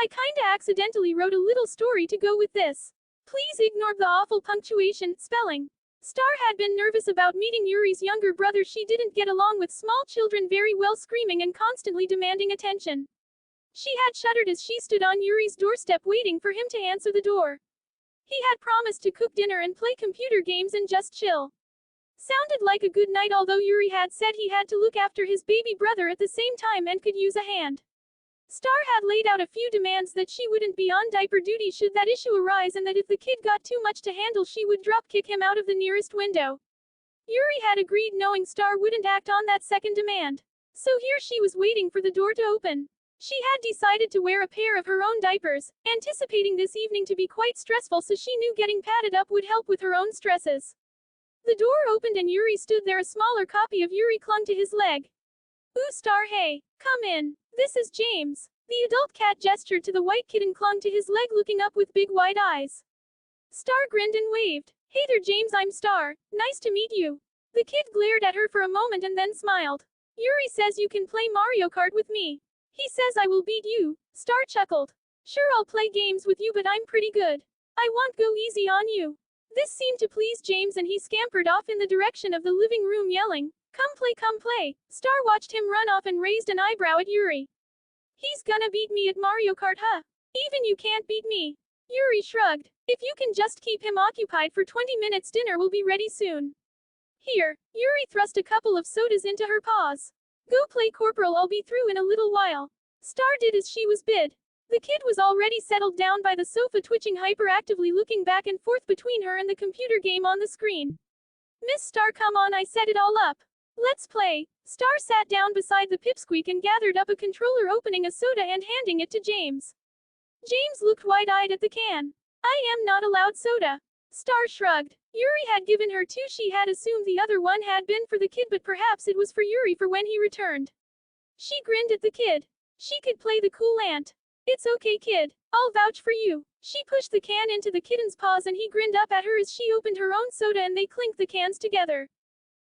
I kinda accidentally wrote a little story to go with this. Please ignore the awful punctuation, spelling. Star had been nervous about meeting Yuri's younger brother. She didn't get along with small children very well, screaming and constantly demanding attention. She had shuddered as she stood on Yuri's doorstep waiting for him to answer the door. He had promised to cook dinner and play computer games and just chill. Sounded like a good night, although Yuri had said he had to look after his baby brother at the same time and could use a hand. Star had laid out a few demands: that she wouldn't be on diaper duty should that issue arise, and that if the kid got too much to handle she would drop kick him out of the nearest window. Yuri had agreed, knowing Star wouldn't act on that second demand. So here she was waiting for the door to open. She had decided to wear a pair of her own diapers, anticipating this evening to be quite stressful, so she knew getting padded up would help with her own stresses. The door opened and Yuri stood there. A smaller copy of Yuri clung to his leg. "Ooh, Star, hey, come in. This is James." The adult cat gestured to the white kitten clung to his leg, looking up with big wide eyes. Star grinned and waved. "Hey there, James, I'm Star. Nice to meet you." The kid glared at her for a moment and then smiled. "Yuri says you can play Mario Kart with me. He says I will beat you." Star chuckled. "Sure, I'll play games with you, but I'm pretty good. I won't go easy on you." This seemed to please James and he scampered off in the direction of the living room yelling, "Come play, come play." Star watched him run off and raised an eyebrow at Yuri. "He's gonna beat me at Mario Kart, huh? Even you can't beat me." Yuri shrugged. "If you can just keep him occupied for 20 minutes, dinner will be ready soon." "Here." Yuri thrust a couple of sodas into her paws. "Go play, Corporal, I'll be through in a little while." Star did as she was bid. The kid was already settled down by the sofa, twitching hyperactively, looking back and forth between her and the computer game on the screen. "Miss Star, come on, I set it all up. Let's play." Star sat down beside the pipsqueak and gathered up a controller, opening a soda and handing it to James. James looked wide-eyed at the can. "I am not allowed soda." Star shrugged. Yuri had given her two. She had assumed the other one had been for the kid, but perhaps it was for Yuri for when he returned. She grinned at the kid. She could play the cool aunt. "It's okay, kid. I'll vouch for you." She pushed the can into the kitten's paws and he grinned up at her as she opened her own soda and they clinked the cans together.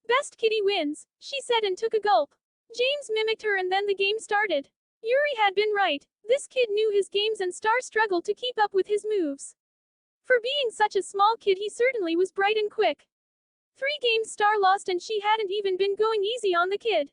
"Best kitty wins," she said and took a gulp. James mimicked her and then the game started. Yuri had been right. This kid knew his games and Star struggled to keep up with his moves. For being such a small kid, he certainly was bright and quick. 3 games Star lost and she hadn't even been going easy on the kid.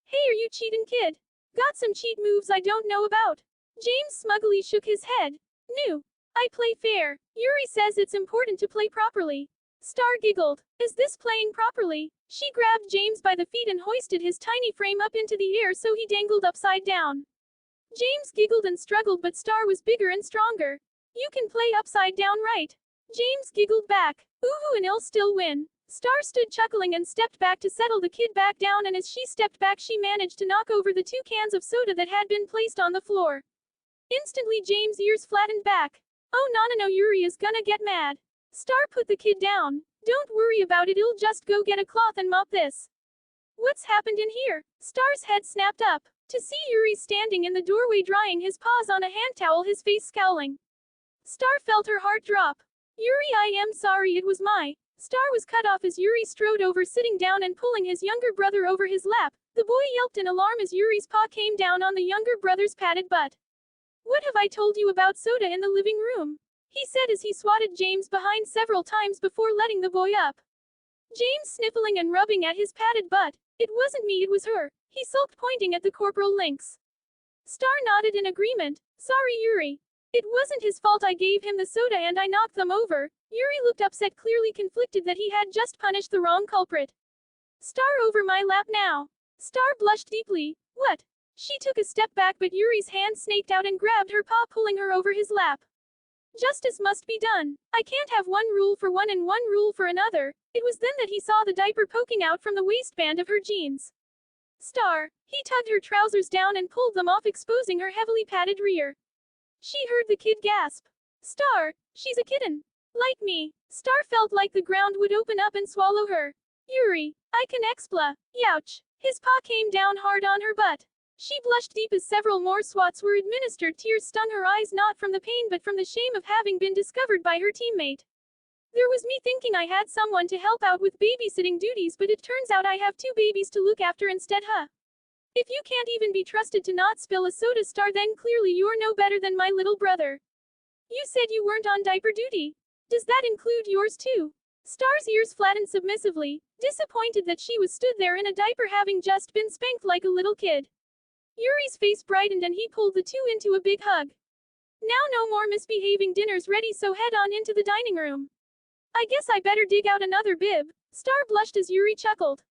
"Hey, are you cheating, kid? Got some cheat moves I don't know about?" James smugly shook his head. "No. I play fair. Yuri says it's important to play properly." Star giggled. "Is this playing properly?" She grabbed James by the feet and hoisted his tiny frame up into the air so he dangled upside down. James giggled and struggled, but Star was bigger and stronger. "You can play upside down, right?" James giggled back. "Ooh, and I'll still win." Star stood chuckling and stepped back to settle the kid back down, and as she stepped back she managed to knock over the 2 cans of soda that had been placed on the floor. Instantly James' ears flattened back. "Oh no, Yuri is gonna get mad." Star put the kid down. "Don't worry about it, I'll just go get a cloth and mop this." "What's happened in here?" Star's head snapped up. To see Yuri standing in the doorway drying his paws on a hand towel, his face scowling. Star felt her heart drop. "Yuri, I am sorry, it was my..." Star was cut off as Yuri strode over, sitting down and pulling his younger brother over his lap. The boy yelped in alarm as Yuri's paw came down on the younger brother's padded butt. "What have I told you about soda in the living room?" he said as he swatted James behind several times before letting the boy up. James sniffling and rubbing at his padded butt. "It wasn't me, it was her," he sulked, pointing at the Corporal Lynx. Star nodded in agreement. "Sorry, Yuri. It wasn't his fault, I gave him the soda and I knocked them over." Yuri looked upset, clearly conflicted that he had just punished the wrong culprit. "Star, over my lap now." Star blushed deeply. "What?" She took a step back, but Yuri's hand snaked out and grabbed her paw, pulling her over his lap. "Justice must be done. I can't have one rule for one and one rule for another." It was then that he saw the diaper poking out from the waistband of her jeans. "Star." He tugged her trousers down and pulled them off, exposing her heavily padded rear. She heard the kid gasp. "Star, she's a kitten. Like me." Star felt like the ground would open up and swallow her. "Yuri, I can expla." Youch. His paw came down hard on her butt. She blushed deep as several more swats were administered. Tears stung her eyes, not from the pain but from the shame of having been discovered by her teammate. "There was me thinking I had someone to help out with babysitting duties, but it turns out I have 2 babies to look after instead, huh?" If you can't even be trusted to not spill a soda, Star, then clearly you're no better than my little brother. You said you weren't on diaper duty. Does that include yours too? Star's ears flattened submissively, disappointed that she was stood there in a diaper having just been spanked like a little kid. Yuri's face brightened and he pulled the two into a big hug. Now no more misbehaving, dinner's ready, so head on into the dining room. I guess I better dig out another bib. Star blushed as Yuri chuckled.